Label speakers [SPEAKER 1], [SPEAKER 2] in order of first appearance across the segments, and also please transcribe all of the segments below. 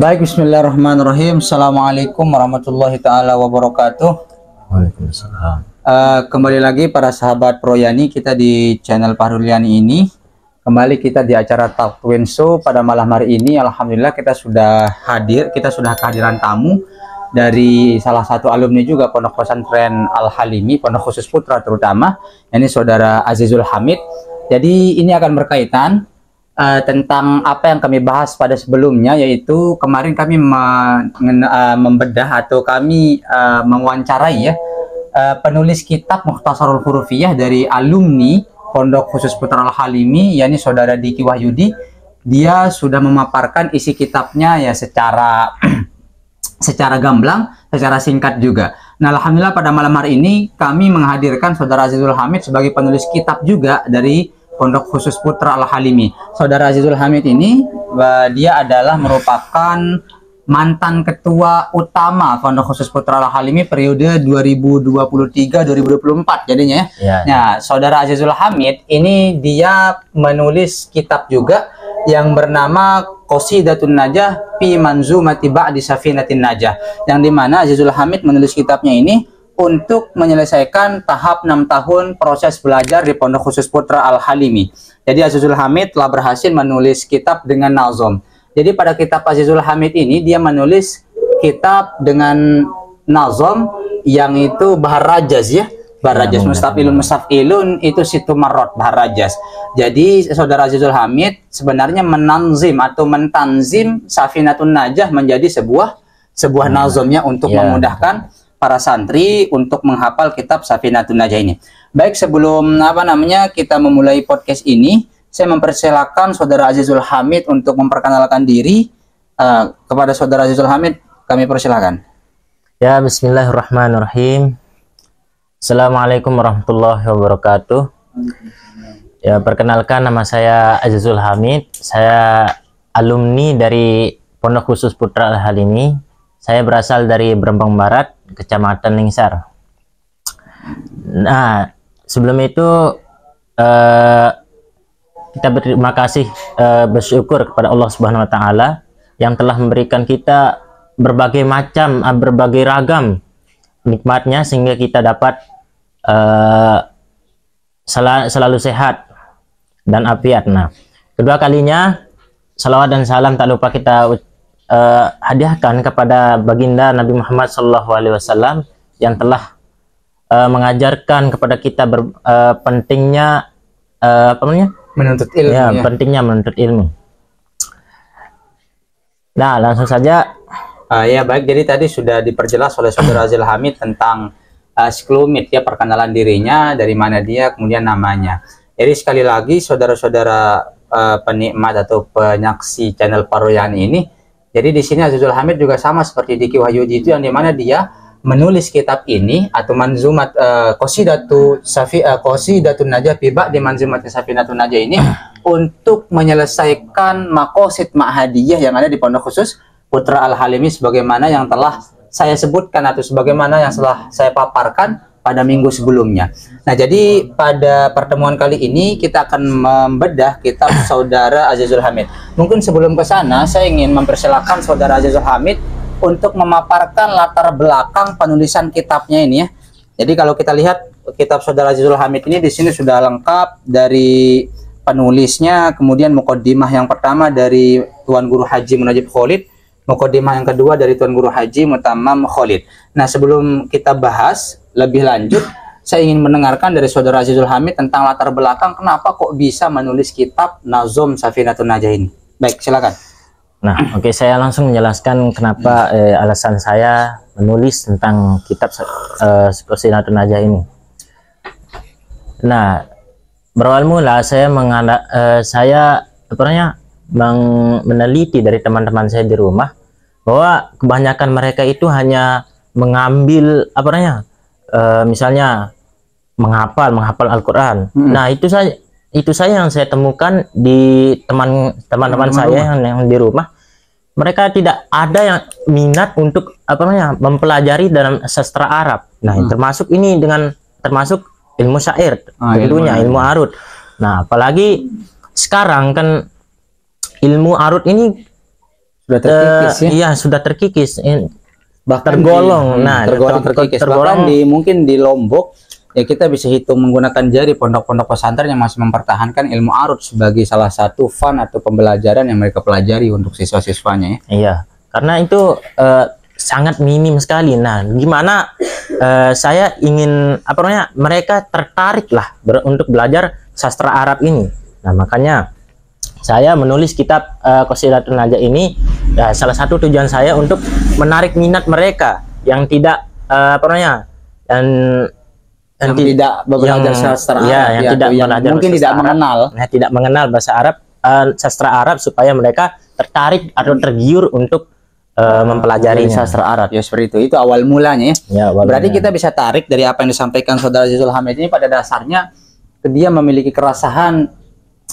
[SPEAKER 1] Baik, bismillahirrahmanirrahim. Assalamualaikum warahmatullahi taala wabarakatuh.
[SPEAKER 2] Waalaikumsalam.
[SPEAKER 1] Kembali lagi para sahabat Proyani, kita di channel Fahruliani ini. Kembali kita di acara Talk Twin Show pada malam hari ini. Alhamdulillah kita sudah hadir, kita sudah kehadiran tamu dari salah satu alumni juga Pondok Pesantren Al-Halimi, Pondok Khusus Putra terutama, ini Saudara Azizul Hamid. Jadi ini akan berkaitan tentang apa yang kami bahas pada sebelumnya, yaitu kemarin kami membedah atau kami mewawancarai penulis kitab Mukhtasarul Hurufiyah dari alumni Pondok Khusus Putra Al-Halimi, yakni Saudara Diki Wahyudi. Dia sudah memaparkan isi kitabnya ya secara secara gamblang, secara singkat juga. Nah, alhamdulillah pada malam hari ini kami menghadirkan Saudara Azizul Hamid sebagai penulis kitab juga dari Pondok Khusus Putra Al-Halimi. Saudara Azizul Hamid ini dia adalah merupakan mantan ketua utama Pondok Khusus Putra Al-Halimi periode 2023-2024 jadinya ya. Nah, Saudara Azizul Hamid ini dia menulis kitab juga yang bernama Qasidatun Najah fi Manzumati Ba'di Safinatin Najah, yang dimana Azizul Hamid menulis kitabnya ini untuk menyelesaikan tahap 6 tahun proses belajar di Pondok Khusus Putra Al-Halimi. Jadi Azizul Hamid telah berhasil menulis kitab dengan nazom. Jadi pada kitab Azizul Hamid ini dia menulis kitab dengan nazom yang itu bahar rajaz ya. Bahar rajaz, mustafilun mustafilun itu situ marot bahar rajaz. Jadi Saudara Azizul Hamid sebenarnya menanzim atau mentanzim Safinatun Najah menjadi sebuah nazomnya untuk memudahkan para santri untuk menghafal kitab Safinatun Najah ini. Baik, sebelum kita memulai podcast ini, saya mempersilakan Saudara Azizul Hamid untuk memperkenalkan diri. Kepada Saudara Azizul Hamid kami persilakan.
[SPEAKER 2] Ya, bismillahirrahmanirrahim. Assalamualaikum warahmatullahi wabarakatuh. Ya, perkenalkan, nama saya Azizul Hamid. Saya alumni dari Pondok Khusus Putra Al-Halimi. Saya berasal dari Brembang Barat, Kecamatan Lingsar. Nah, sebelum itu kita berterima kasih, bersyukur kepada Allah Subhanahu Wa Taala yang telah memberikan kita berbagai macam, berbagai ragam nikmatnya sehingga kita dapat selalu sehat dan afiat. Nah, kedua kalinya salawat dan salam tak lupa kita hadiahkan kepada baginda Nabi Muhammad SAW yang telah mengajarkan kepada kita pentingnya
[SPEAKER 1] menuntut ilmu.
[SPEAKER 2] Ya, pentingnya menuntut ilmu. Nah, langsung saja.
[SPEAKER 1] Ya baik, jadi tadi sudah diperjelas oleh Saudara Azizul Hamid tentang sekelumit ya perkenalan dirinya, dari mana dia, kemudian namanya. Jadi sekali lagi saudara-saudara penikmat atau penyaksi channel Paroyani ini, jadi di sini Azizul Hamid juga sama seperti Diki Wahyudi itu, yang dimana dia menulis kitab ini atau manzumat Qasidatun Najah fi Ba'di Manzumat Safinatun Najah ini untuk menyelesaikan maqasid ma'hadiyah yang ada di Pondok Khusus Putra Al-Halimi sebagaimana yang telah saya sebutkan atau sebagaimana yang telah saya paparkan pada minggu sebelumnya. Nah, jadi pada pertemuan kali ini kita akan membedah kitab Saudara Azizul Hamid. Mungkin sebelum ke sana saya ingin mempersilahkan Saudara Azizul Hamid untuk memaparkan latar belakang penulisan kitabnya ini ya. Jadi kalau kita lihat kitab Saudara Azizul Hamid ini di sini sudah lengkap dari penulisnya, kemudian muqaddimah yang pertama dari Tuan Guru Haji Munajib Khalid, muqaddimah yang kedua dari Tuan Guru Haji Mutamam Khalid. Nah, sebelum kita bahas lebih lanjut, saya ingin mendengarkan dari Saudara Azizul Hamid tentang latar belakang kenapa kok bisa menulis kitab Nazom Safinatun Najah ini. Baik, silakan.
[SPEAKER 2] Nah, oke, saya langsung menjelaskan kenapa alasan saya menulis tentang kitab Safinatun Najah ini. Nah, berawal mula saya meneliti dari teman-teman saya di rumah bahwa kebanyakan mereka itu hanya mengambil misalnya menghafal Al-Quran. Nah, itu saya yang saya temukan di teman-teman saya yang di rumah. Mereka tidak ada yang minat untuk mempelajari dalam sastra Arab. Nah, termasuk ilmu syair, tentunya ilmu arud. Nah, apalagi sekarang kan ilmu arud ini
[SPEAKER 1] Sudah terkikis ya.
[SPEAKER 2] Iya, sudah terkikis.
[SPEAKER 1] Bahkan
[SPEAKER 2] Tergolong. Nah,
[SPEAKER 1] terkikis.
[SPEAKER 2] tergolong
[SPEAKER 1] Bahkan mungkin di Lombok ya kita bisa hitung menggunakan jari pondok-pondok pesantren yang masih mempertahankan ilmu arut sebagai salah satu fun atau pembelajaran yang mereka pelajari untuk siswa-siswanya ya.
[SPEAKER 2] Iya, karena itu sangat minim sekali. Nah, gimana saya ingin apa namanya mereka tertarik lah untuk belajar sastra Arab ini. Nah, makanya saya menulis kitab Qasidatun Najah ini. Ya, salah satu tujuan saya untuk menarik minat mereka yang tidak apa namanya
[SPEAKER 1] yang tidak belajar sastra Arab,
[SPEAKER 2] yang tidak
[SPEAKER 1] yang mungkin tidak
[SPEAKER 2] Arab,
[SPEAKER 1] mengenal,
[SPEAKER 2] tidak mengenal bahasa Arab, sastra Arab, supaya mereka tertarik atau tergiur untuk mempelajari
[SPEAKER 1] sastra Arab ya, seperti itu. Itu awal mulanya ya. Berarti kita bisa tarik dari apa yang disampaikan saudara Azizul Hamid ini, pada dasarnya dia memiliki kerasahan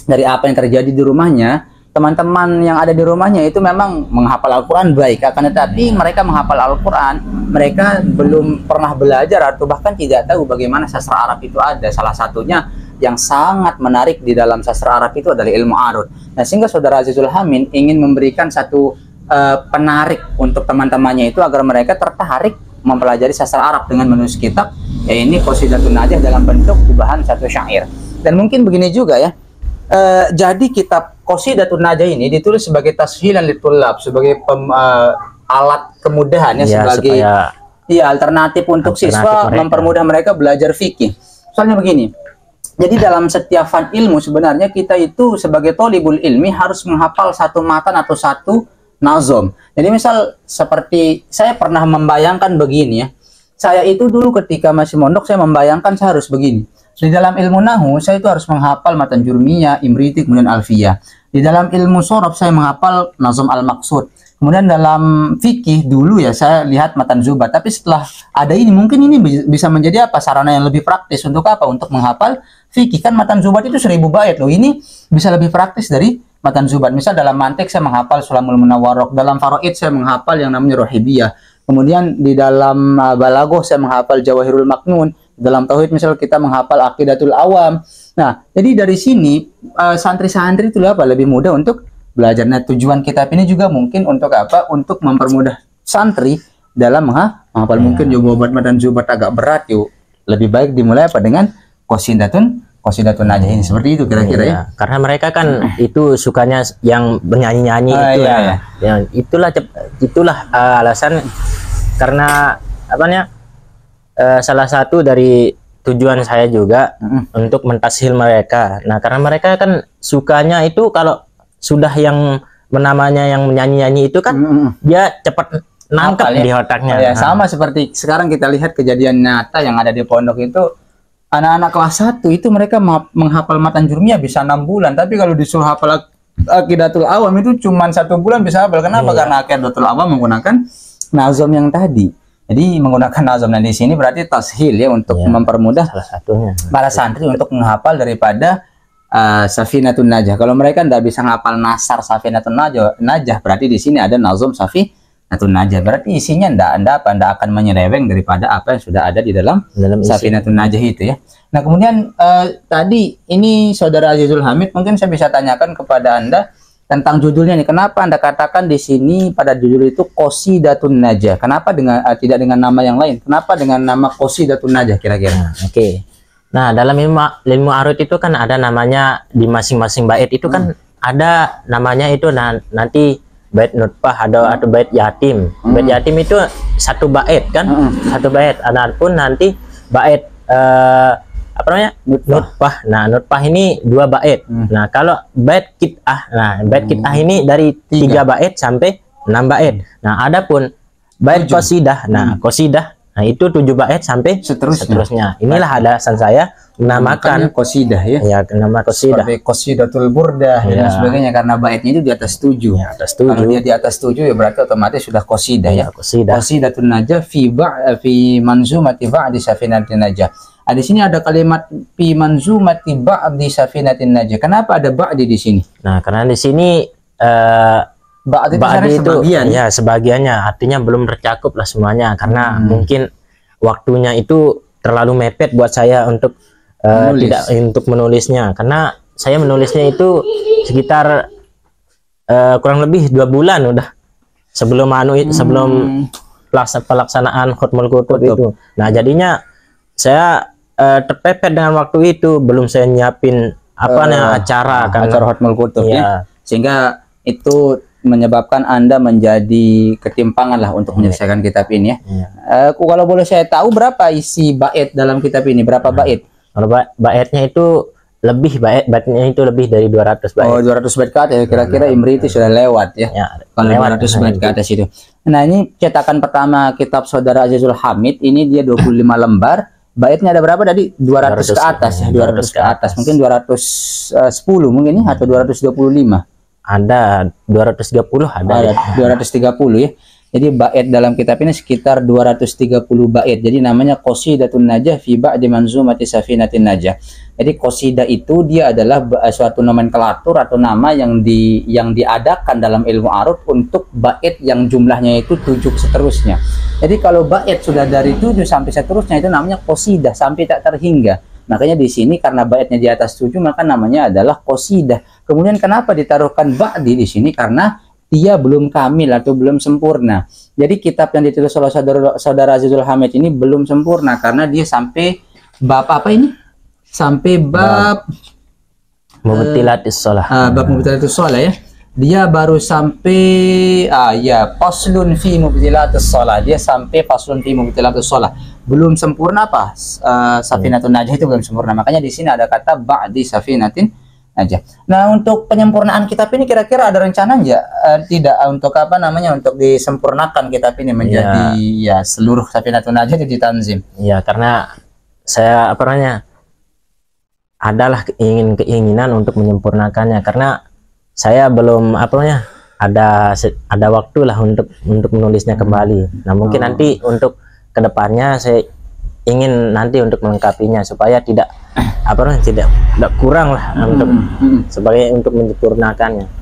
[SPEAKER 1] dari apa yang terjadi di rumahnya. Teman-teman yang ada di rumahnya itu memang menghafal Al-Quran baik, akan tetapi mereka menghafal Al-Quran, mereka belum pernah belajar atau bahkan tidak tahu bagaimana sastra Arab itu ada. Salah satunya yang sangat menarik di dalam sastra Arab itu adalah ilmu arut. Nah, sehingga saudara Azizul Hamid ingin memberikan satu penarik untuk teman-temannya itu agar mereka tertarik mempelajari sastra Arab dengan menulis kitab, ya ini Qasidatun Najah dalam bentuk gubahan satu syair. Dan mungkin begini juga ya, jadi kitab Qasidatun Najah ini ditulis sebagai tashilan litulab, sebagai alat kemudahan ya, sebagai alternatif untuk siswa mereka, mempermudah mereka belajar fikih. Soalnya begini, jadi dalam setiap fan ilmu sebenarnya kita itu sebagai tholibul ilmi harus menghafal satu matan atau satu nazom. Jadi misal seperti saya pernah membayangkan begini ya, saya itu dulu ketika masih mondok saya membayangkan saya harus begini. Di dalam ilmu nahu saya itu harus menghafal matan jurmiyah, imriti, kemudian alfiyah. Di dalam ilmu sorof saya menghafal nazom al-maqsud. Kemudian dalam fikih dulu ya saya lihat matan zubat. Tapi setelah ada ini mungkin ini bisa menjadi apa, sarana yang lebih praktis untuk apa? Untuk menghafal fikih. Kan matan zubat itu 1000 bait loh. Ini bisa lebih praktis dari matan zubat. Misal dalam mantik saya menghafal Sulamul Munawwarok, dalam faraid saya menghafal yang namanya Rohibiyah. Kemudian di dalam balaghah saya menghafal Jawahirul Maknun. Dalam tauhid misal kita menghafal Aqidatul Awam. Nah, jadi dari sini santri-santri itu apa lebih mudah untuk belajar. Nah, tujuan kitab ini juga mungkin untuk apa? Untuk mempermudah santri dalam menghafal. Mungkin jawaban dan zubat agak berat yuk. Lebih baik dimulai apa dengan Qasidatun Najah ini, seperti itu kira-kira ya.
[SPEAKER 2] Karena mereka kan itu sukanya yang bernyanyi-nyanyi itu ya. Yang itulah alasan, karena apanya? Salah satu dari tujuan saya juga untuk mentashil mereka. Nah, karena mereka kan sukanya itu kalau sudah yang namanya yang menyanyi-nyanyi itu kan dia cepat nangkep di otaknya.
[SPEAKER 1] Ya, sama seperti sekarang kita lihat kejadian nyata yang ada di pondok itu, anak-anak kelas 1 itu mereka menghafal matan jurmiyah bisa 6 bulan, tapi kalau disuruh hafal Aqidatul Awam itu cuma 1 bulan bisa hafal. Kenapa? Karena Aqidatul Awam menggunakan nazom yang tadi. Jadi menggunakan nazom, dan di sini berarti tashil ya, untuk mempermudah
[SPEAKER 2] salah satunya
[SPEAKER 1] para santri untuk menghafal daripada Safinatun Najah. Kalau mereka tidak bisa menghafal nasar Safinatun Najah, berarti di sini ada nazom Safinatun Najah. Berarti isinya tidak akan menyeleweng daripada apa yang sudah ada di dalam Safinatun Najah itu ya. Nah, kemudian tadi ini saudara Azizul Hamid, mungkin saya bisa tanyakan kepada Anda tentang judulnya nih. Kenapa Anda katakan di sini pada judul itu Qasidatun Najah? Kenapa tidak dengan nama yang lain? Kenapa dengan nama Qasidatun Najah kira-kira?
[SPEAKER 2] Oke. Nah, dalam ilmu arut itu kan ada namanya di masing-masing bait itu kan ada namanya itu nanti bait nutfah atau bait yatim. Bait yatim itu 1 bait kan? 1 bait. Adapun nanti bait apa namanya? Nutfah. Nah, nutfah ini 2 bait. Nah, kalau bait kit'ah, bait kit'ah ini dari 3 bait sampai 6 bait. Nah, adapun bait qasidah, qasidah, nah itu 7 bait sampai seterusnya. Inilah alasan saya menamakan qasidah ya. Ya, nama qasidah. Seperti
[SPEAKER 1] Qasidatul Burdah dan sebagainya, karena baitnya itu di atas 7.
[SPEAKER 2] Ya, atas 7.
[SPEAKER 1] Kalau dia di atas 7 ya berarti otomatis sudah qasidah ya. Qasidatun Najah fi manzumati ba'di Safinatin Najah. Di sini ada kalimat fi manzumati ba'di Safinatin Najah. Kenapa ada ba'di di sini?
[SPEAKER 2] Nah, karena di sini ba'di itu sebagian. Ya, sebagiannya, artinya belum tercakup lah semuanya, karena mungkin waktunya itu terlalu mepet buat saya untuk untuk menulisnya, karena saya menulisnya itu sekitar kurang lebih 2 bulan udah sebelum sebelum pelaksanaan Khutmul Kutub itu. Nah, jadinya saya terpepet dengan waktu itu, belum saya nyiapin acara
[SPEAKER 1] Khutmul Kutub ya. Sehingga itu menyebabkan Anda menjadi ketimpangan lah untuk menyelesaikan kitab ini ya. Kalau boleh saya tahu berapa isi bait dalam kitab ini? Berapa bait?
[SPEAKER 2] Kalau baitnya itu baitnya itu lebih dari 200 bait.
[SPEAKER 1] Oh, 200 bait ke atas ya. Kira-kira Imri itu sudah lewat ya. Kalau 200 bait ke atas itu. Nah, ini cetakan pertama kitab Saudara Azizul Hamid, ini dia 25 lembar. Baitnya ada berapa tadi? 200 ke atas ya. 200 ke atas. Mungkin 210 mungkin ya, atau 225.
[SPEAKER 2] Ada 230 ada
[SPEAKER 1] 230 ya. Jadi bait dalam kitab ini sekitar 230 bait. Jadi namanya Qasidatun Najah fi ba'di manzumati Safinatin Najah. Jadi qasidah itu dia adalah suatu nomenklatur atau nama yang diadakan dalam ilmu arut untuk bait yang jumlahnya itu 7 seterusnya. Jadi kalau bait sudah dari 7 sampai seterusnya itu namanya qasidah sampai tak terhingga. Makanya di sini karena baitnya di atas 7 maka namanya adalah qasidah. Kemudian kenapa ditaruhkan ba'di di sini? Karena dia belum kamil atau belum sempurna. Jadi kitab yang ditulis oleh saudara Azizul Hamid ini belum sempurna karena dia sampai bab apa ini? Sampai bab
[SPEAKER 2] Mubtilatis Shalah.
[SPEAKER 1] Bab Mubtilatis Shalah ya. Dia baru sampai faslun fi Mubtilatis Shalah. Dia sampai faslun fi Mubtilatis Shalah. Belum sempurna apa? Safinatun Najah itu belum sempurna. Makanya di sini ada kata ba'di Safinatin aja. Nah, untuk penyempurnaan kitab ini kira-kira ada rencana enggak? Tidak untuk untuk disempurnakan kitab ini menjadi seluruh Safinatun Najah itu ditanzim.
[SPEAKER 2] Ya, karena saya adalah keinginan untuk menyempurnakannya karena saya belum ada waktu lah untuk menulisnya kembali. Nah, mungkin nanti untuk kedepannya saya ingin nanti untuk melengkapinya supaya tidak kurang lah untuk menyempurnakannya.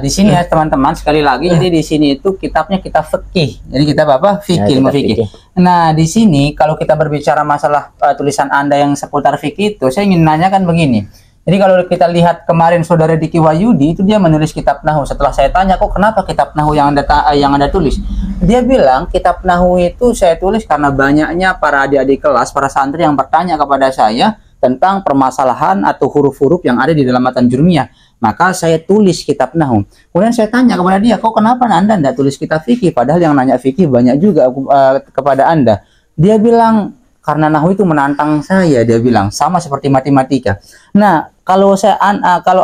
[SPEAKER 1] Di sini ya teman-teman, sekali lagi jadi di sini itu kitabnya kitab fikih. Jadi kitab apa? Fikih, fikih. Nah, di sini kalau kita berbicara masalah tulisan Anda yang seputar fikih itu, saya ingin nanyakan begini. Jadi kalau kita lihat kemarin saudara Diki Wahyudi itu dia menulis kitab Nahwu. Setelah saya tanya, kok kenapa kitab Nahwu yang Anda tulis? Dia bilang kitab Nahwu itu saya tulis karena banyaknya para adik-adik kelas, para santri yang bertanya kepada saya tentang permasalahan atau huruf-huruf yang ada di dalam matan jurmiyah. Maka saya tulis kitab Nahwu. Kemudian saya tanya kepada dia, kok kenapa Anda tidak tulis kitab fikih? Padahal yang nanya fikih banyak juga kepada Anda. Dia bilang karena Nahwu itu menantang saya. Dia bilang sama seperti matematika. Nah, kalau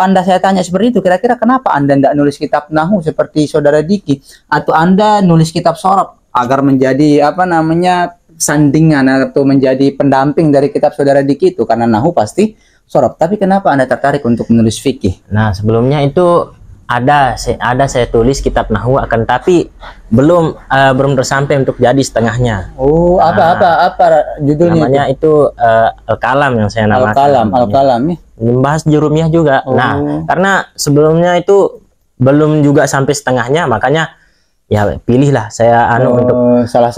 [SPEAKER 1] Anda saya tanya seperti itu, kira-kira kenapa Anda tidak nulis kitab Nahwu seperti saudara Diki, atau Anda nulis kitab Shorof agar menjadi sandingan atau menjadi pendamping dari kitab saudara Diki itu? Karena Nahwu pasti Shorof. Tapi kenapa Anda tertarik untuk menulis fikih?
[SPEAKER 2] Nah, sebelumnya itu ada saya tulis kitab Nahwu, akan tapi belum tersampai untuk jadi setengahnya.
[SPEAKER 1] Oh, apa judulnya?
[SPEAKER 2] Namanya itu Al-Kalam yang saya namakan.
[SPEAKER 1] Al-Kalam ya.
[SPEAKER 2] Membahas jurumiyah juga. Nah, karena sebelumnya itu belum juga sampai setengahnya, juga ya pilihlah saya untuk
[SPEAKER 1] salah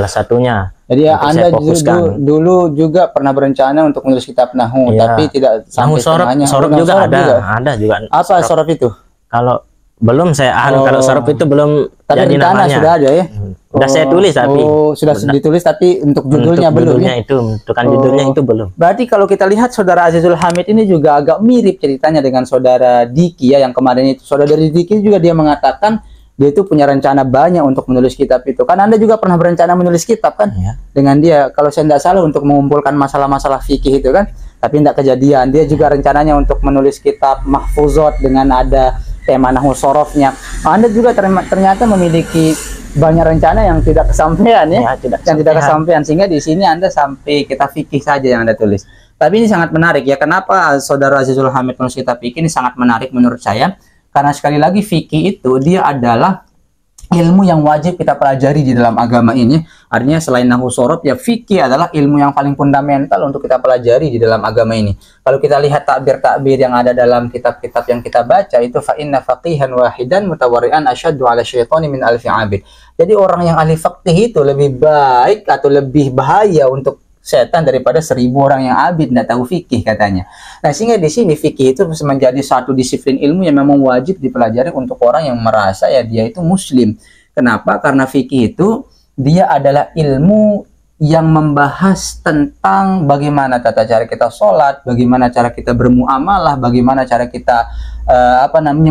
[SPEAKER 2] satunya.
[SPEAKER 1] Jadi Anda dulu juga pernah berencana untuk menulis kitab Nahwu, tapi tidak sampai setengahnya.
[SPEAKER 2] Shorof juga ada juga.
[SPEAKER 1] Apa Shorof itu?
[SPEAKER 2] Kalau belum saya kalau Shorof itu belum
[SPEAKER 1] tapi
[SPEAKER 2] jadi namanya.
[SPEAKER 1] Sudah ada ya?
[SPEAKER 2] Sudah saya tulis tapi
[SPEAKER 1] sudah ditulis tapi untuk judulnya belum ya?
[SPEAKER 2] Judulnya itu belum.
[SPEAKER 1] Berarti kalau kita lihat saudara Azizul Hamid ini juga agak mirip ceritanya dengan saudara Diki ya, yang kemarin itu. Saudara Diki juga dia mengatakan dia itu punya rencana banyak untuk menulis kitab itu. Kan Anda juga pernah berencana menulis kitab kan? Ya. Dengan dia, kalau saya tidak salah, untuk mengumpulkan masalah-masalah fikih itu kan. Tapi tidak kejadian. Dia juga rencananya untuk menulis kitab Mahfuzot dengan ada tema Nahwu Shorofnya. Anda juga ternyata memiliki banyak rencana yang tidak kesampaian ya, tidak kesampaian, sehingga di sini Anda sampai kitab fikih saja yang Anda tulis. Tapi ini sangat menarik ya. Kenapa saudara Azizul Hamid menulis kitab fikih? Ini sangat menarik menurut saya. Karena sekali lagi fikih itu dia adalah ilmu yang wajib kita pelajari di dalam agama ini. Artinya selain Nahwu Shorof ya, fikih adalah ilmu yang paling fundamental untuk kita pelajari di dalam agama ini. Kalau kita lihat takbir-takbir yang ada dalam kitab-kitab yang kita baca itu, fa inna faqihan wahidan mutawari'an asyaddu 'ala syaitani min alfi 'abid. Jadi orang yang ahli fikih itu lebih baik atau lebih bahaya untuk setan daripada 1000 orang yang abid tidak tahu fikih katanya. Nah, sehingga di sini fikih itu menjadi satu disiplin ilmu yang memang wajib dipelajari untuk orang yang merasa ya dia itu muslim. Kenapa? Karena fikih itu dia adalah ilmu yang membahas tentang bagaimana tata cara kita sholat, bagaimana cara kita bermuamalah, bagaimana cara kita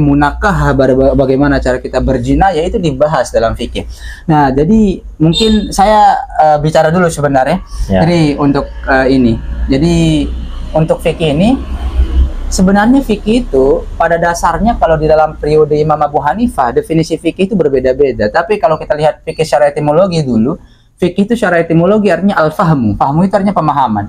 [SPEAKER 1] munakah, bagaimana cara kita berzina, ya itu dibahas dalam fikih. Nah, jadi mungkin saya bicara dulu sebenarnya. Ya. Jadi untuk ini, jadi untuk fikih ini sebenarnya fikih itu pada dasarnya kalau di dalam periode Imam Abu Hanifah definisi fikih itu berbeda-beda. Tapi kalau kita lihat fikih secara etimologi dulu, fikih itu secara etimologi artinya al-fahmu. Fahmu itu artinya pemahaman.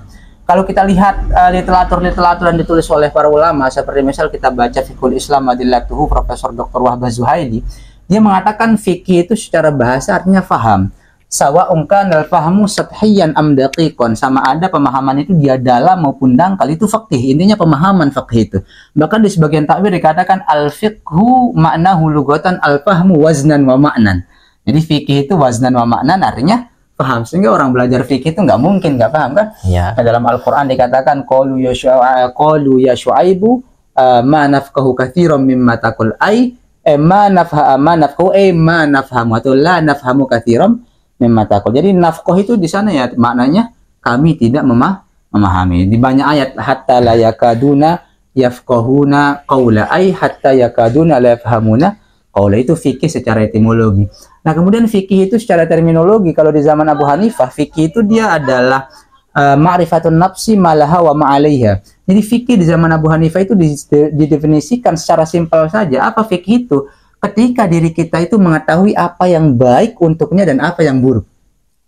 [SPEAKER 1] Kalau kita lihat literatur yang ditulis oleh para ulama, seperti misal kita baca Fiqhul Islam Adillatuhu Profesor Dr. Wahbah Zuhaili, dia mengatakan fikih itu secara bahasa artinya faham. Sawa'un kana al-fahmu sathiyan am daqiqan, sama ada pemahaman itu dia dalam maupun dangkal, itu fikih. Intinya pemahaman fikih itu. Bahkan di sebagian takwil dikatakan al-fiqhu ma'nahu lugatan al-fahmu waznan wa ma'nan. Jadi fikih itu waznan wa ma'nan artinya paham, sehingga orang belajar fikih itu nggak mungkin nggak paham kan? Ya. Nah, dalam Al-Quran dikatakan qalu ya Syuaibu ma nafqahu katsiran mimma taqul ma nafhamu atau la nafhamu katsiran mimma taqul. Jadi nafqah itu di sana ya maknanya kami tidak memahami. Di banyak ayat hatta la yakaduna yafqahuna qaula hatta yakaduna la yafhamuna qaula, itu fikih secara etimologi. Nah, kemudian fikih itu secara terminologi, kalau di zaman Abu Hanifah, fikih itu dia adalah ma'rifatun nafsi malaha wa ma'alaiha. Jadi fikih di zaman Abu Hanifah itu didefinisikan secara simpel saja. Apa fikih itu? Ketika diri kita itu mengetahui apa yang baik untuknya dan apa yang buruk.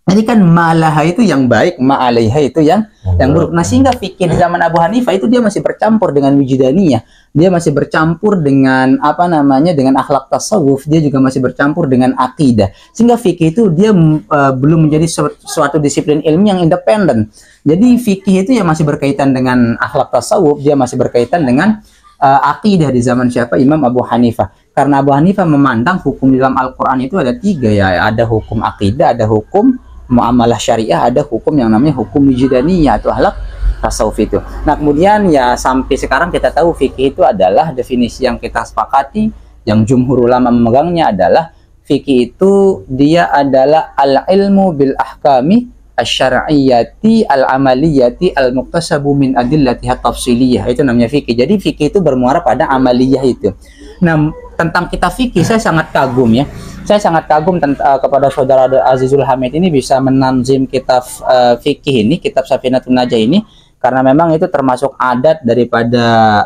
[SPEAKER 1] Jadi kan malaha itu yang baik, ma'alaiha itu yang buruk. Nah, sehingga fikih di zaman Abu Hanifah itu dia masih bercampur dengan wijudaniyah. Dia masih bercampur dengan dengan akhlak tasawuf, dia juga masih bercampur dengan akidah. Sehingga fikih itu dia belum menjadi suatu disiplin ilmu yang independen. Jadi fikih itu ya masih berkaitan dengan akhlak tasawuf, dia masih berkaitan dengan akidah di zaman siapa? Imam Abu Hanifah. Karena Abu Hanifah memandang hukum di dalam Al-Quran itu ada 3 ya, ada hukum akidah, ada hukum muamalah syariah, ada hukum yang namanya hukum wijudaniyah atau akhlak tasawuf itu. Nah, kemudian ya sampai sekarang kita tahu fikih itu adalah definisi yang kita sepakati, yang jumhur ulama memegangnya adalah fikih itu dia adalah al-ilmu bil ahkami asy-syar'iyyati al-amaliyati al-muqtasabu min adillatiha tafsiliyah. Itu namanya fikih. Jadi fikih itu bermuara pada amaliyah itu. Nah, tentang kitab fikih saya sangat kagum ya. Saya sangat kagum kepada saudara Azizul Hamid ini bisa menanzim kitab fikih ini, kitab Safinatun Najah ini, karena memang itu termasuk adat daripada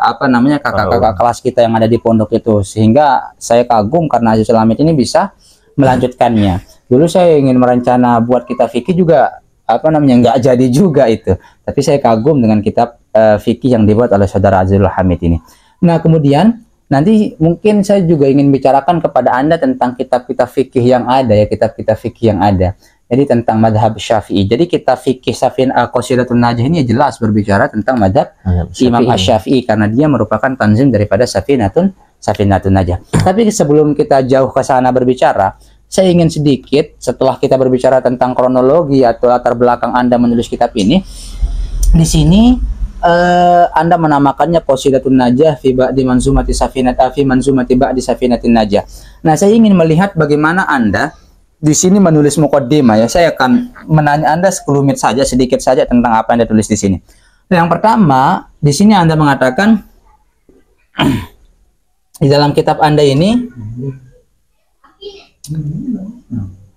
[SPEAKER 1] kakak-kakak kelas kita yang ada di pondok itu, sehingga saya kagum karena Azizul Hamid ini bisa melanjutkannya. Dulu saya ingin merencana buat kitab fikih juga nggak jadi juga itu, tapi saya kagum dengan kitab fikih yang dibuat oleh saudara Azizul Hamid ini. Nah, kemudian nanti mungkin saya juga ingin bicarakan kepada Anda tentang kitab-kitab fikih yang ada ya, kitab-kitab fikih yang ada. Jadi tentang madhab Syafi'i. Jadi kitab fikih Qasidatun Najah ini jelas berbicara tentang madhab Imam Asy-Syafi'i karena dia merupakan tanzim daripada Safinatun Najah. Tapi sebelum kita jauh ke sana berbicara, saya ingin sedikit setelah kita berbicara tentang kronologi atau latar belakang Anda menulis kitab ini, di sini Anda menamakannya Qasidatun Najah fi ba'di manzumati Safinatin Najah. Nah, saya ingin melihat bagaimana Anda di sini menulis muqaddimah ya. Saya akan menanya Anda sekelumit saja, sedikit saja tentang apa yang Anda tulis di sini. Yang pertama, di sini Anda mengatakan di dalam kitab Anda ini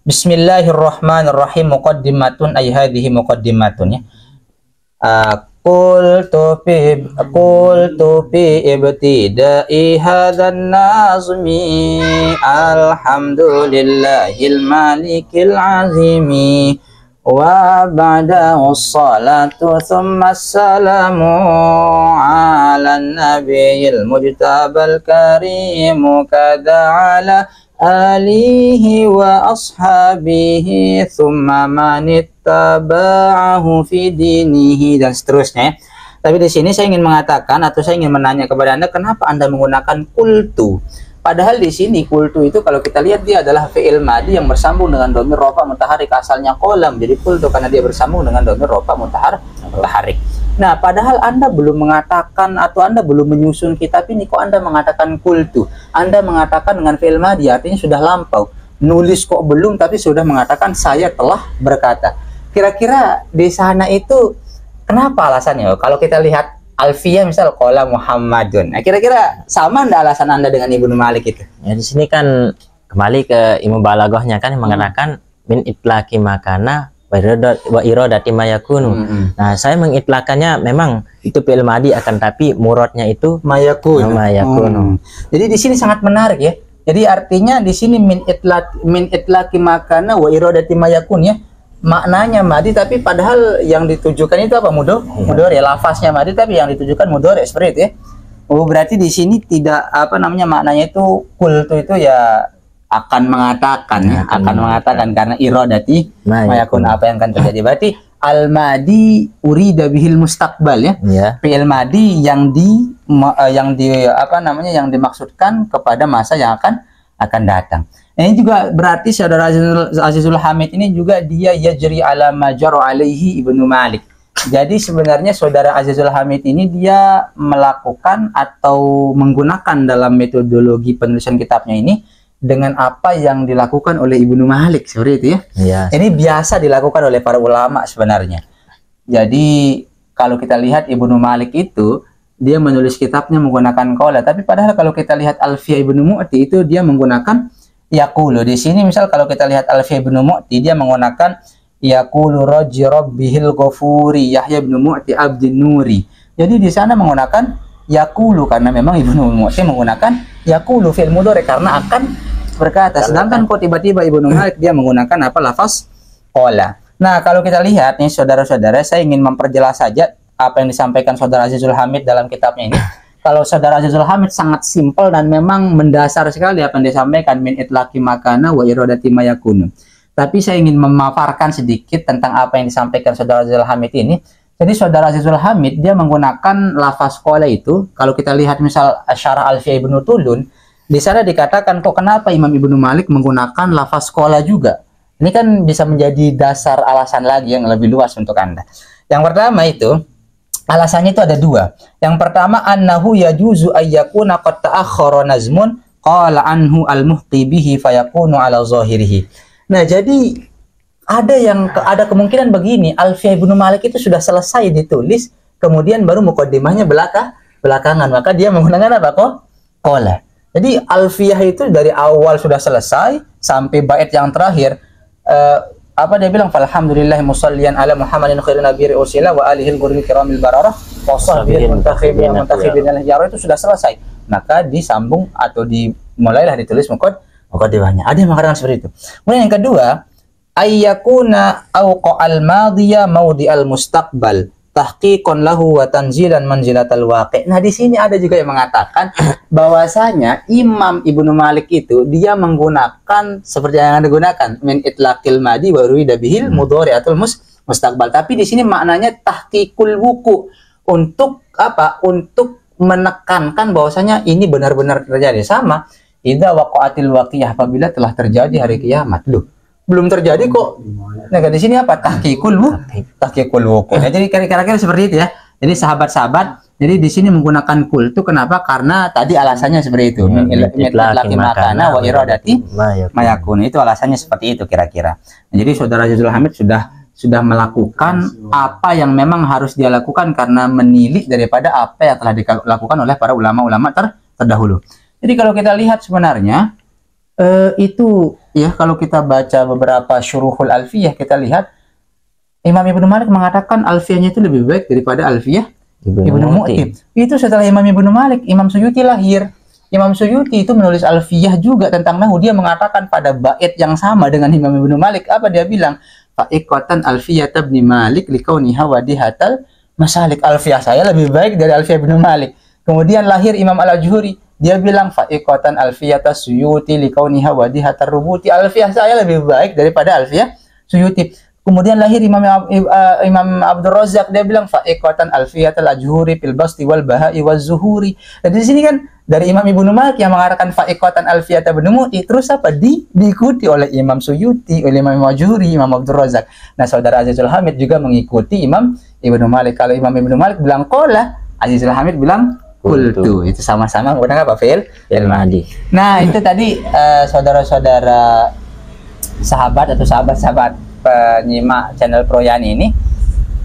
[SPEAKER 1] Bismillahirrahmanirrahim muqaddimatun ay hadhihi muqaddimatun ya. Qultu fi ibtida'i hadzan nazmi alhamdulillahil malikil azimi wa ba'dahu salatu thumma assalamu ala nabiyil mujtabal karim kada ala alihi wa ashabihi thumma manittaba'ahu fi dinihi, dan seterusnya. Tapi di sini saya ingin mengatakan atau saya ingin menanya kepada Anda, kenapa Anda menggunakan kultu? Padahal di sini kultu itu kalau kita lihat dia adalah fi'il madi yang bersambung dengan dhamir rafa mutaharik, asalnya kolam. Jadi kultu karena dia bersambung dengan dhamir rafa mutaharik. Nah, padahal Anda belum mengatakan atau Anda belum menyusun kitab ini, kok Anda mengatakan kultu? Anda mengatakan dengan fi'il madi, artinya sudah lampau. Nulis kok belum, tapi sudah mengatakan saya telah berkata. Kira-kira di sana itu kenapa alasannya? Kalau kita lihat Alfiyah misal qala Muhammadun. Nah, kira-kira sama enggak alasan Anda dengan Ibnu Malik itu?
[SPEAKER 2] Ya di sini kan kembali ke ilmu balaghahnya kan yang mengatakan min itlaqi makana wa iradati mayakunu. Nah, saya mengitlakannya memang itu fi'il madi akan tapi muradnya itu mayakunu.
[SPEAKER 1] Jadi di sini sangat menarik ya. Jadi artinya di sini min itlaqi makana wa iradati mayakun ya. Maknanya madi tapi padahal yang ditujukan itu apa? Mudhari ya, lafaznya madi tapi yang ditujukan mudhari seperti itu ya. Oh, berarti di sini tidak apa namanya maknanya itu kultu itu ya akan mengatakan ya, akan mengatakan karena iradati mayakun apa yang akan terjadi. Berarti al-madi urida bihil mustaqbal ya. Fi'il madi yang apa namanya yang dimaksudkan kepada masa yang akan datang. Ini juga berarti saudara Azizul Hamid ini juga dia yajri ala majar alaihi Ibnu Malik. Jadi sebenarnya saudara Azizul Hamid ini dia melakukan atau menggunakan dalam metodologi penulisan kitabnya ini dengan apa yang dilakukan oleh Ibnu Malik seperti itu ya. Ini biasa dilakukan oleh para ulama sebenarnya. Jadi kalau kita lihat Ibnu Malik itu dia menulis kitabnya menggunakan qala, tapi padahal kalau kita lihat Alfiyah Ibnu Mu'ti itu dia menggunakan yaqulu. Di sini misal kalau kita lihat Alfiyah Ibnu Mu'ti dia menggunakan yaqulu raji rabbihil ghafuri Yahya Ibnu Mu'ti abdin nuri. Jadi di sana menggunakan yaqulu karena memang Ibnu Mu'ti menggunakan yaqulu fi'il mudhari karena akan berkata. Sedangkan kok tiba-tiba Ibnu Malik dia menggunakan apa lafaz qala. Nah, kalau kita lihat nih saudara-saudara, saya ingin memperjelas saja apa yang disampaikan saudara Azizul Hamid dalam kitabnya ini. Kalau saudara Azizul Hamid sangat simpel dan memang mendasar sekali apa yang disampaikan min itlaqi makana wa iradati mayakunu. Tapi saya ingin memaparkan sedikit tentang apa yang disampaikan saudara Azizul Hamid ini. Jadi saudara Azizul Hamid dia menggunakan lafaz qala itu. Kalau kita lihat misal Syarah Alfiyah Ibnu Tulun, di sana dikatakan kok kenapa Imam Ibnu Malik menggunakan lafaz qala juga. Ini kan bisa menjadi dasar alasan lagi yang lebih luas untuk Anda. Yang pertama itu alasannya itu ada dua. Yang pertama annahu yajuzu ayyakuna qad ta'akhkhara nazmun qala anhu al-muhti bihi fayakunu ala zahirihi. Nah, jadi ada kemungkinan begini, Alfiyah Ibnu Malik itu sudah selesai ditulis, kemudian baru muqaddimahnya belakangan, maka dia menggunakan apa kok? Qala. Jadi Alfiyah itu dari awal sudah selesai sampai bait yang terakhir apa dia bilang falhamdulillahi musallian ala Muhammadin khairin nabiyyi ursila wa alihil ghurril kiramil bararah wa sahbihi muntakhibin al-hijrah itu sudah selesai. Maka disambung atau dimulailah ditulis muqaddimahnya. Ada yang mengatakan seperti itu. Kemudian yang kedua, ayyakuna awqa'al madhiya mawdi'al mustaqbal tahqiqan lahu wa tanzilan manzilatal waqi'. Nah, di sini ada juga yang mengatakan bahwasanya Imam Ibnu Malik itu dia menggunakan seperti yang Anda gunakan min itlaqil madi wa urida bihil mudhari'atul mustaqbal. Tapi di sini maknanya tahqiqul wuqu, untuk apa? Untuk menekankan bahwasanya ini benar-benar terjadi. Sama idza waqa'atil waqiyah, apabila telah terjadi hari kiamat. Loh, belum terjadi kok. Nah, di sini apa? Tahqiqul wuqu'. Nah, jadi kira-kira seperti itu ya. Jadi sahabat-sahabat, jadi di sini menggunakan kul itu kenapa? Karena tadi alasannya seperti itu. Min itlaqi makana wa iradati mayakun. Itu alasannya seperti itu kira-kira. Nah, jadi saudara Azizul Hamid sudah melakukan apa yang memang harus dia lakukan karena menilik daripada apa yang telah dilakukan oleh para ulama-ulama terdahulu. Jadi kalau kita lihat sebenarnya itu ya, kalau kita baca beberapa syuruhul Alfiyah, kita lihat Imam Ibnu Malik mengatakan Alfiyahnya itu lebih baik daripada Alfiyah Ibnu Mu'ti. Itu setelah Imam Ibnu Malik, Imam Suyuti lahir. Imam Suyuti itu menulis Alfiyah juga tentang nahwu. Dia mengatakan pada bait yang sama dengan Imam Ibnu Malik. Apa dia bilang? Fa'iqatan Alfiyah ibn Malik likauniha wadihatal masalik. Alfiyah saya lebih baik dari Alfiyah Ibnu Malik. Kemudian lahir Imam Al-Ajhuri. Dia bilang fa'iqatan Alfiyata Suyuti likauniha wadihatar rubuti. Alfiyah saya lebih baik daripada Alfiyah Suyuti. Kemudian lahir Imam Abdul Razak, dia bilang fa'iqatan Alfiyatal Ajhuri fil basti wal bahai waz zuhuri. Dan di sini kan dari Imam Ibnu Malik yang mengarahkan fa'iqatan alfiyata bin Mu'i, terus apa diikuti oleh Imam Suyuti, oleh Imam Majuri, Imam Abdul Razak. Nah, saudara Azizul Hamid juga mengikuti Imam Ibnu Malik. Kalau Imam Ibnu Malik bilang qala, Azizul Hamid bilang qultu. Itu sama-sama menggunakan apa? Fi'il madi. Nah, itu tadi saudara-saudara sahabat atau sahabat-sahabat penyimak channel Proyani ini.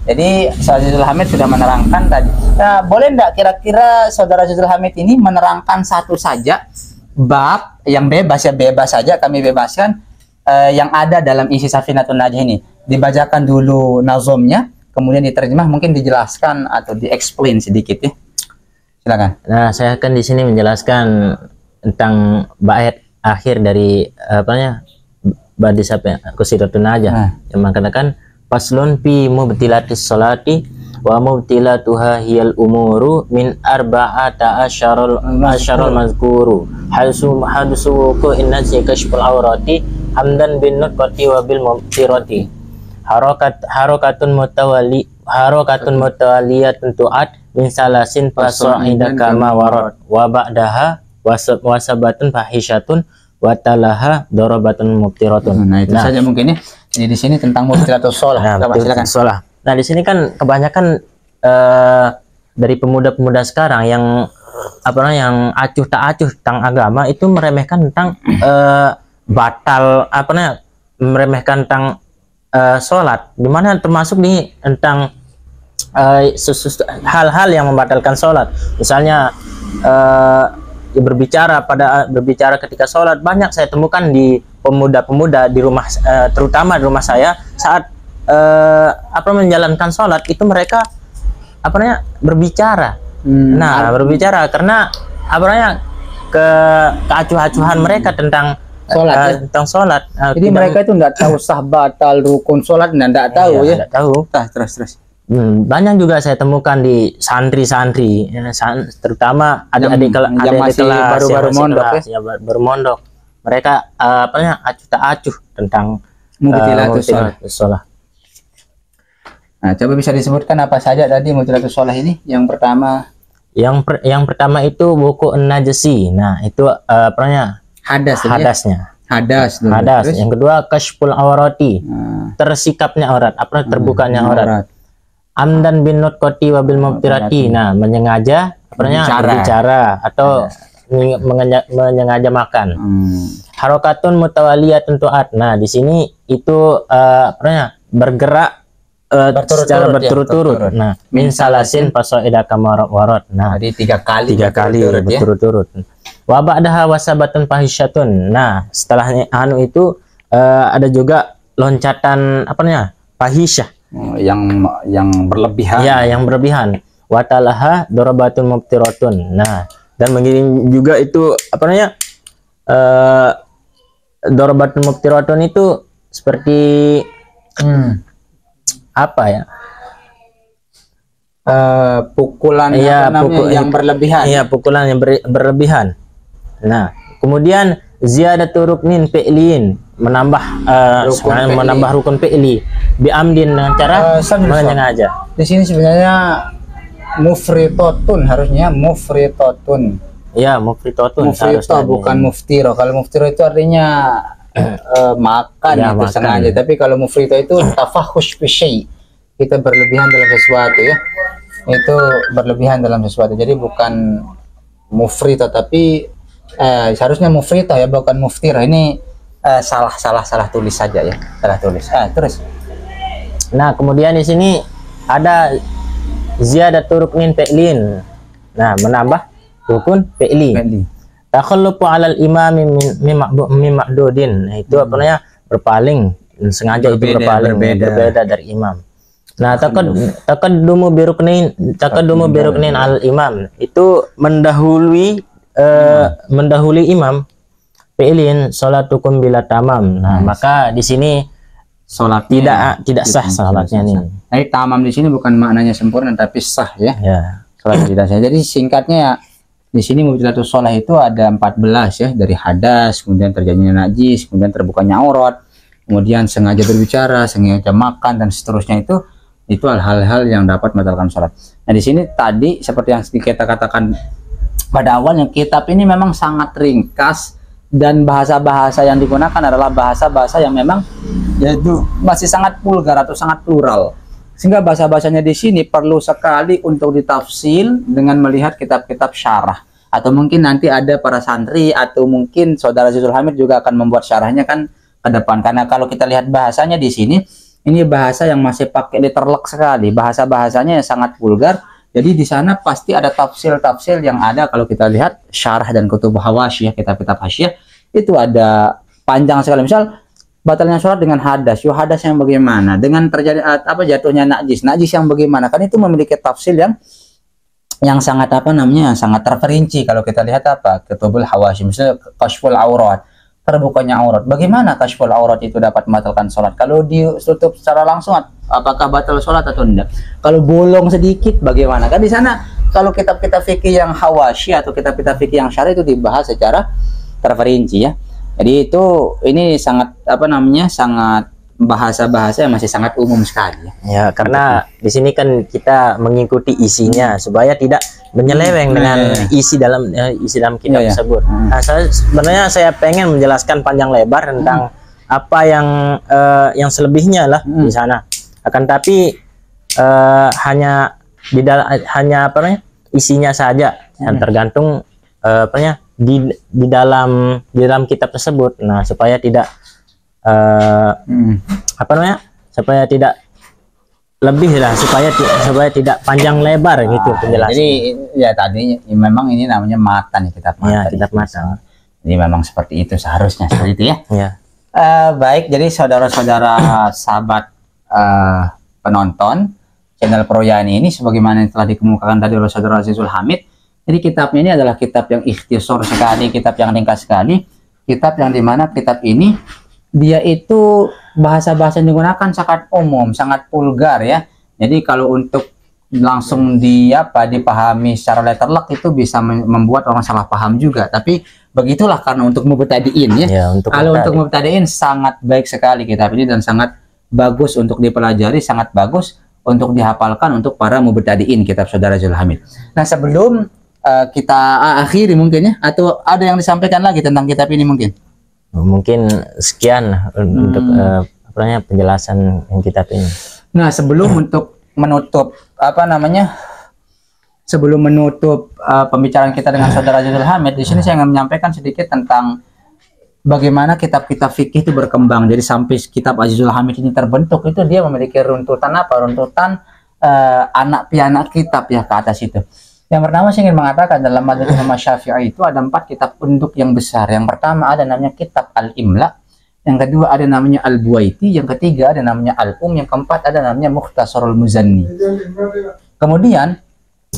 [SPEAKER 1] Jadi Azizul Hamid sudah menerangkan tadi. Nah, boleh enggak kira-kira saudara Azizul Hamid ini menerangkan satu saja bab yang bebas, ya bebas saja, kami bebaskan yang ada dalam isi Safinatun Najah ini. Dibacakan dulu nazomnya, kemudian diterjemah, mungkin dijelaskan atau di-explain sedikit ya. Silakan.
[SPEAKER 2] Nah, saya akan di sini menjelaskan tentang bait akhir dari badi Qasidatun Najah yang mengatakan faslun fi mubtilatis salati wa mubtilatuha hiyal umuru min arba'ata asyarul mazkuru hadsu ku innasi kashful awrati hamdan bin nutqati wa bil mubtirati harakatun mutawaliyatun tu'at min salasin fasa'ida kama warad wa ba'daha wasabatun fahisyatun watalaha dorobatun mubtiratun.
[SPEAKER 1] Nah, itu saja mungkin ya. Jadi di sini tentang mubtilatus shalah.
[SPEAKER 2] Silakan. Nah, di sini kan kebanyakan dari pemuda-pemuda sekarang yang yang acuh tak acuh tentang agama itu meremehkan tentang batal meremehkan tentang sholat, dimana termasuk nih tentang hal-hal yang membatalkan sholat. Misalnya berbicara ketika sholat, banyak saya temukan di pemuda-pemuda di rumah, terutama di rumah saya saat menjalankan sholat itu mereka berbicara. Berbicara karena keacuh-acuhan mereka tentang sholat, tentang sholat.
[SPEAKER 1] Jadi mereka itu tidak tahu sah batal rukun sholat, tidak tahu ya.
[SPEAKER 2] Tidak tahu.
[SPEAKER 1] Terus.
[SPEAKER 2] Banyak juga saya temukan di santri-santri, terutama adik-adik
[SPEAKER 1] yang masih baru-baru mondok
[SPEAKER 2] ya, baru mondok. Mereka acuh tak acuh tentang
[SPEAKER 1] mubtilatus shalah. Nah, coba bisa disebutkan apa saja tadi mubtilatus shalah ini? Yang
[SPEAKER 2] pertama itu buku An-Najsi. Nah, itu hadasnya. Hadas. Yang kedua kashful awrati. Tersikapnya aurat, terbukanya aurat. Amdan bin nutqati wa bil mubtirati. Nah, menyengaja berbicara atau menyengaja makan. Harokatun mutawaliyatun tu'at. Nah, di sini itu bergerak secara berturut-turut. Nah, min salasin fasoida kama warad. Nah,
[SPEAKER 1] jadi tiga kali
[SPEAKER 2] berturut-turut. Wa ba'daha wasabatun fahisyatun. Nah, setelahnya itu ada juga loncatan fahisyah.
[SPEAKER 1] Yang berlebihan.
[SPEAKER 2] Ya, yang berlebihan. Watalaha dorobatun mubtiratun. Nah, dan mengirim juga itu dorobatun mubtiratun itu seperti
[SPEAKER 1] pukulan yang berlebihan.
[SPEAKER 2] Iya, pukulan yang berlebihan. Nah, kemudian ziyadatu ruknin fi'liin, menambah rukun fi'li bi'amdin dengan cara menyengaja.
[SPEAKER 1] Di sini sebenarnya mufritatun, harusnya mufritatun.
[SPEAKER 2] Ya, mufritatun.
[SPEAKER 1] Mufrito bukan muftiro. Kalau muftiro itu artinya makan ya, itu sengaja. Tapi kalau mufrito itu tafahush fi syai', kita berlebihan dalam sesuatu ya. Itu berlebihan dalam sesuatu. Jadi bukan mufrito, tapi seharusnya mufrito ya, bukan muftiro. Ini salah tulis saja ya, salah tulis. Terus.
[SPEAKER 2] Nah, kemudian di sini ada ziyadatu ruknin fi'lin. Nah, menambah rukun fi'li. Takhallufu 'alal imami min ma'dudin. Nah, itu berpaling, sengaja itu berpaling berbeda dari imam. Nah, taqaddumu biruknin al imam, itu mendahului imam fi'lin salatukum bila tamam. Nah, maka di sini
[SPEAKER 1] salat
[SPEAKER 2] tidak sah salatnya nih.
[SPEAKER 1] Jadi tamam di sini bukan maknanya sempurna tapi sah ya. Salat tidak sah. Jadi singkatnya ya, di sini mubtilatus shalah itu ada 14 ya, dari hadas, kemudian terjadinya najis, kemudian terbukanya aurat, kemudian sengaja berbicara, sengaja makan dan seterusnya. Itu hal-hal yang dapat membatalkan sholat. Nah, di sini tadi seperti yang kita katakan pada awalnya kitab ini memang sangat ringkas dan bahasa-bahasa yang digunakan adalah bahasa-bahasa yang memang yaitu masih sangat vulgar atau sangat plural, sehingga bahasa-bahasanya di sini perlu sekali untuk ditafsir dengan melihat kitab-kitab syarah, atau mungkin nanti ada para santri atau mungkin saudara Azizul Hamid juga akan membuat syarahnya kan ke depan, karena kalau kita lihat bahasanya di sini ini bahasa yang masih pakai letterlock sekali, bahasa-bahasanya yang sangat vulgar. Jadi di sana pasti ada tafsir-tafsir yang ada. Kalau kita lihat syarah dan kutub hawasyiyah, kitab-kitab hasyiyah itu ada panjang sekali. Misal batalnya sholat dengan hadas, hadas yang bagaimana? Dengan terjadi apa jatuhnya najis yang bagaimana? Kan itu memiliki tafsir yang sangat apa namanya? Sangat terperinci. Kalau kita lihat apa? Kutubul hawasyiyah, misalnya kashful aurat, terbukanya aurat. Bagaimana kashful aurat itu dapat membatalkan sholat? Kalau ditutup secara langsung, apakah batal sholat atau tidak? Kalau bolong sedikit, bagaimana? Kan di sana kalau kitab-kitab fikih yang hawashi atau kitab-kitab fikih yang syar'i itu dibahas secara terperinci ya. Jadi ini sangat apa namanya? Sangat bahasa-bahasa yang masih sangat umum sekali.
[SPEAKER 2] Ya, karena di sini kan kita mengikuti isinya supaya tidak menyeleweng dengan isi dalam kitab tersebut. Nah, sebenarnya saya pengen menjelaskan panjang lebar tentang apa yang selebihnya lah di sana. Akan tapi hanya apa namanya? Isinya saja yang tergantung di dalam kitab tersebut. Nah, supaya tidak apa namanya? Supaya tidak lebih lah, supaya tidak panjang lebar gitu penjelasan.
[SPEAKER 1] Jadi ya tadi memang ini namanya matan ya, kitab matan.
[SPEAKER 2] Ya, kitab matan.
[SPEAKER 1] Jadi memang seperti itu seharusnya seperti itu ya.
[SPEAKER 2] Ya.
[SPEAKER 1] Baik, jadi saudara-saudara sahabat penonton channel Proyani ini, sebagaimana yang telah dikemukakan tadi oleh saudara Azizul Hamid, jadi kitabnya ini adalah kitab yang ikhtisar sekali, kitab yang ringkas sekali, kitab yang dimana kitab ini dia itu bahasa-bahasa yang digunakan sangat umum, sangat vulgar ya. Jadi kalau untuk langsung dipahami secara letterlock itu bisa membuat orang salah paham juga. Tapi begitulah karena untuk mubtadiin ya. Kalau untuk mubtadiin sangat baik sekali kitab ini dan sangat bagus untuk dipelajari, sangat bagus untuk dihafalkan untuk para mubtadiin kitab saudara Azizul Hamid. Nah, sebelum kita akhiri mungkin ya, atau ada yang disampaikan lagi tentang kitab ini mungkin?
[SPEAKER 2] Mungkin sekian untuk penjelasan yang kitab ini. Nah,
[SPEAKER 1] untuk menutup pembicaraan kita dengan saudara Azizul Hamid, di sini saya ingin menyampaikan sedikit tentang bagaimana kitab-kitab fikih itu berkembang. Jadi sampai kitab Azizul Hamid ini terbentuk itu dia memiliki runtutan anak pianak kitab ya ke atas itu. Yang pertama saya ingin mengatakan dalam mazhab Imam Syafi'i itu ada 4 kitab induk yang besar. Yang pertama ada namanya kitab Al-Imla, yang kedua ada namanya Al-Buwaiti, yang ketiga ada namanya Al-Um, yang keempat ada namanya Mukhtasarul Muzanni. Kemudian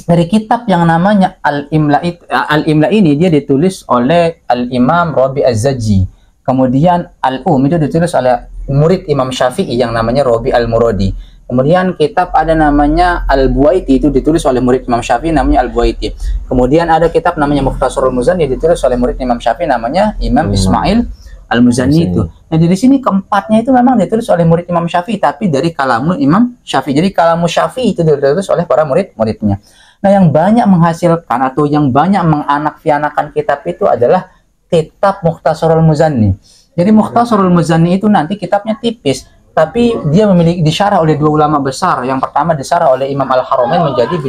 [SPEAKER 1] dari kitab yang namanya Al-Imla ini dia ditulis oleh Al-Imam Rabi Az-Zaji. Kemudian Al-Um itu ditulis oleh murid Imam Syafi'i yang namanya Rabi Al-Muradi. Kemudian kitab ada namanya Al-Buwaiti itu ditulis oleh murid Imam Syafi'i namanya Al-Buwaiti. Kemudian ada kitab namanya Mukhtasarul Muzanni ditulis oleh murid Imam Syafi'i namanya Imam Ismail Al-Muzanni itu. Nah, di sini keempatnya itu memang ditulis oleh murid Imam Syafi'i tapi dari kalamul Imam Syafi'i. Jadi kalamu Syafi'i itu ditulis oleh para murid-muridnya. Nah, yang banyak menghasilkan atau yang banyak menganak-pianakan kitab itu adalah kitab Mukhtasarul Muzanni. Jadi Mukhtasarul Muzanni itu nanti kitabnya tipis, tapi dia disyarah oleh 2 ulama besar. Yang pertama disyarah oleh Imam Al-Haramain menjadi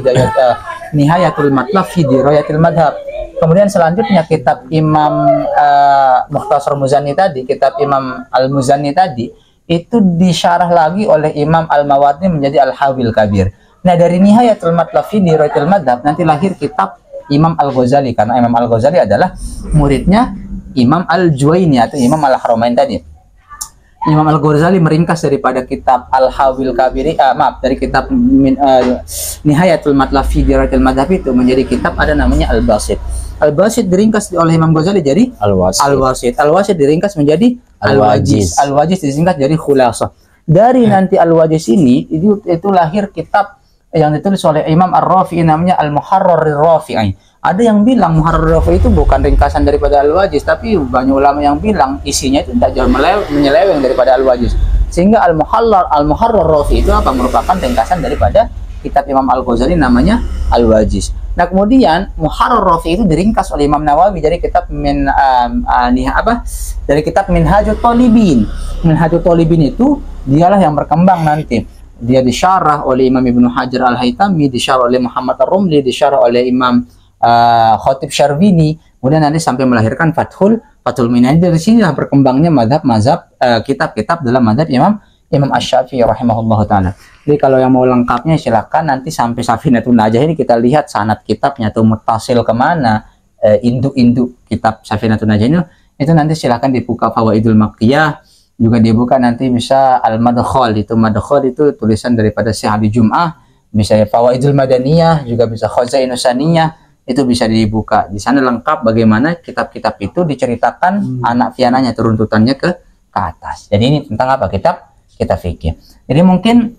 [SPEAKER 1] Nihayatul Matlab fi Dirayatil Madhab. Kemudian selanjutnya kitab Imam Mukhtasar Muzanni tadi, kitab Imam Al-Muzanni tadi itu disyarah lagi oleh Imam Al-Mawardi menjadi Al-Hawil Kabir. Nah, dari Nihayatul Matlab fi Dirayatil Madhab nanti lahir kitab Imam Al-Ghazali, karena Imam Al-Ghazali adalah muridnya Imam Al-Juwaini atau Imam Al-Haramain tadi. Imam Al-Ghazali meringkas daripada kitab Al-Hawil Kabiri, dari kitab Nihayatul Matlab fi Dirayatil Madhab itu menjadi kitab ada namanya Al-Basit. Al-Basit diringkas oleh Imam Ghazali jadi Al-Wasit. Al-Wasit diringkas menjadi Al-Wajiz. Al-Wajiz disingkat jadi Khulasah. Dari nanti Al-Wajiz ini itu lahir kitab yang ditulis oleh Imam Ar-Rafi'i namanya Al-Muharrar Ar-Rafi'i. Ada yang bilang Muharrar Ar-Rafi'i itu bukan ringkasan daripada Al-Wajiz, tapi banyak ulama yang bilang isinya itu tidak jauh menyeleweng daripada Al-Wajiz. Sehingga Al-Muharrar Ar-Rafi'i itu merupakan ringkasan daripada kitab Imam Al-Ghazali namanya Al-Wajiz. Nah, kemudian Muharrar Rafi itu diringkas oleh Imam Nawawi dari kitab dari kitab Minhajut Thalibin. Minhajut Thalibin itu dialah yang berkembang nanti. Dia disyarah oleh Imam Ibnu Hajar Al-Haytami, disyarah oleh Muhammad Ar-Rumli, disyarah oleh Imam Khatib Syarbini, kemudian nanti sampai melahirkan Fathul Minani. Dari sinilah berkembangnya mazhab kitab-kitab dalam mazhab Imam Asy-Syafi'i rahimahullahu taala. Jadi kalau yang mau lengkapnya silakan nanti sampai Safinatun Najah ini kita lihat sanad kitabnya atau muttasil kemana, induk kitab Safinatun Najah ini, itu nanti silakan dibuka Fawaidul Makkiyah, juga dibuka nanti bisa Al-Madkhal, itu tulisan daripada Syekh Ali Jum'ah, bisa Fawaidul Madaniyah, juga bisa Khazainus Saniyah, itu bisa dibuka. Di sana lengkap bagaimana kitab-kitab itu diceritakan anak piananya, runtutannya ke atas. Jadi ini tentang apa? Kitab fikih. Jadi mungkin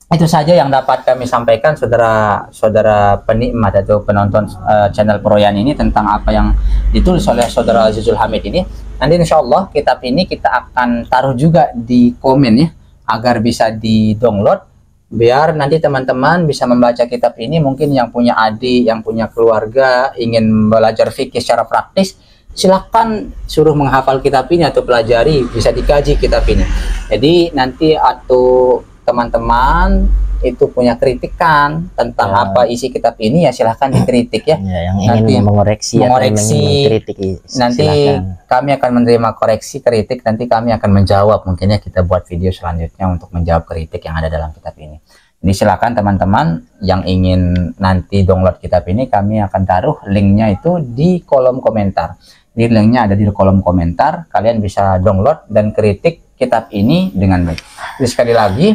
[SPEAKER 1] itu saja yang dapat kami sampaikan saudara penikmat atau penonton channel Proyan ini tentang apa yang ditulis oleh saudara Azizul Hamid ini. Nanti insya Allah kitab ini kita akan taruh juga di komen ya, agar bisa di-download, biar nanti teman-teman bisa membaca kitab ini. Mungkin yang punya adik, yang punya keluarga, ingin belajar fikih secara praktis, silahkan suruh menghafal kitab ini atau pelajari, bisa dikaji kitab ini. Jadi nanti atau teman-teman itu punya kritikan tentang apa isi kitab ini, ya silahkan dikritik ya.
[SPEAKER 2] Yang ingin mengoreksi mengkritik,
[SPEAKER 1] nanti kami akan menerima koreksi kritik, nanti kami akan menjawab. Mungkinnya kita buat video selanjutnya untuk menjawab kritik yang ada dalam kitab ini. Jadi silakan teman-teman yang ingin nanti download kitab ini, kami akan taruh linknya itu di kolom komentar. Jadi linknya ada di kolom komentar, kalian bisa download dan kritik kitab ini dengan baik. Jadi sekali lagi,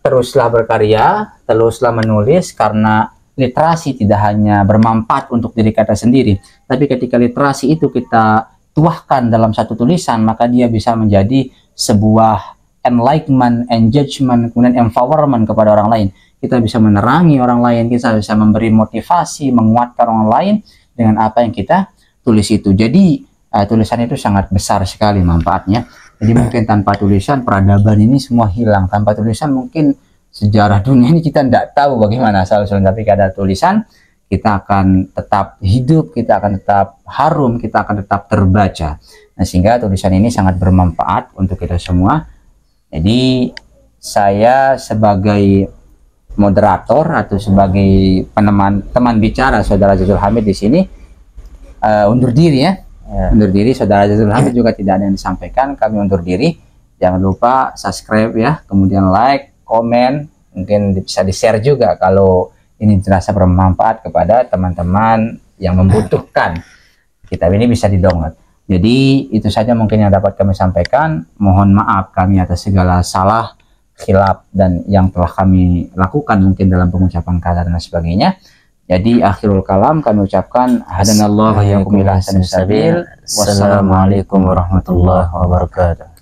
[SPEAKER 1] teruslah berkarya, teruslah menulis, karena literasi tidak hanya bermanfaat untuk diri kita sendiri, tapi ketika literasi itu kita tuahkan dalam satu tulisan, maka dia bisa menjadi sebuah enlightenment, engagement, kemudian empowerment kepada orang lain. Kita bisa menerangi orang lain, kita bisa memberi motivasi, menguatkan orang lain dengan apa yang kita tulis itu. Jadi tulisan itu sangat besar sekali manfaatnya. Jadi mungkin tanpa tulisan peradaban ini semua hilang. Tanpa tulisan mungkin sejarah dunia ini kita tidak tahu bagaimana asal-usulnya. Tapi kalau ada tulisan, kita akan tetap hidup, kita akan tetap harum, kita akan tetap terbaca. Nah, sehingga tulisan ini sangat bermanfaat untuk kita semua. Jadi saya sebagai moderator atau sebagai teman bicara saudara Azizul Hamid di sini undur diri ya. Undur diri. Saudara Azizul Hamid juga tidak ada yang disampaikan, kami undur diri. Jangan lupa subscribe ya, kemudian like, komen, mungkin bisa di share juga kalau ini dirasa bermanfaat kepada teman-teman yang membutuhkan. Kitab ini bisa di-download. Jadi itu saja mungkin yang dapat kami sampaikan. Mohon maaf kami atas segala salah, khilaf, dan yang telah kami lakukan mungkin dalam pengucapan kata dan sebagainya. Jadi akhirul kalam kami ucapkan hadanallahu wa iyyakum ila ahsanil sabil. Wassalamualaikum warahmatullahi wabarakatuh.